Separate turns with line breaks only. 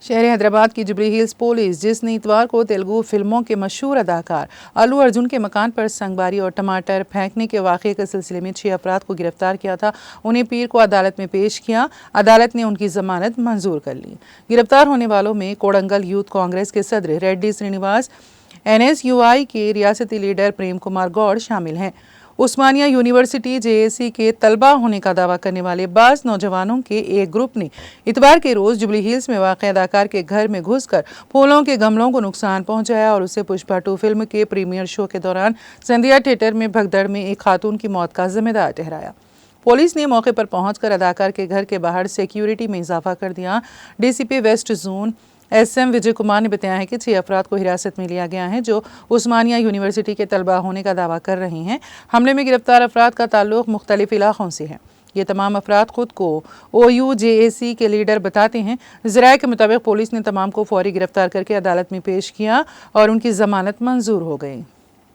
शहर हैदराबाद की jubilee hills police, जिसने इतवार को तेलुगु फिल्मों के मशहूर अदाकार अल्लू अर्जुन के मकान पर संगबारी और टमाटर फेंकने के वाक़े के सिलसिले में 6 अफराद को गिरफ्तार किया था। उन्हें पीर को अदालत में पेश किया। अदालत ने उनकी जमानत मंजूर कर ली। गिरफ्तार होने वालों में कोडंगल यूथ कांग्रेस के सदर रेड्डी श्रीनिवास, NSUI के रियासती लीडर प्रेम कुमार गौड़ शामिल हैं। उस्मानिया यूनिवर्सिटी JAC के तलबा होने का दावा करने वाले 22 नौजवानों के एक ग्रुप ने इतवार के रोज जुबली हिल्स में वाक़ अदाकार के घर में घुसकर फूलों के गमलों को नुकसान पहुंचाया और उसे पुष्पा 2 फिल्म के प्रीमियर शो के दौरान संध्या थिएटर में भगदड़ में एक खातून की मौत का जिम्मेदार ठहराया। पुलिस ने मौके पर पहुंचकर अदाकार के घर के बाहर सिक्योरिटी में इजाफा कर दिया। DCP west zone SM Vijay Kumar ने बताया है कि 6 अफराद को हिरासत में लिया गया है जो उस्मानिया यूनिवर्सिटी के तलबा होने का दावा कर रहे हैं। हमले में गिरफ्तार अफराद का ताल्लुक मुख्तलिफ इलाकों से है। ये तमाम अफराद खुद को OU JAC के लीडर बताते हैं। ज़राए के मुताबिक पुलिस ने तमाम को फौरी गिरफ्तार करके अदालत में पेश किया और उनकी जमानत मंजूर हो गई।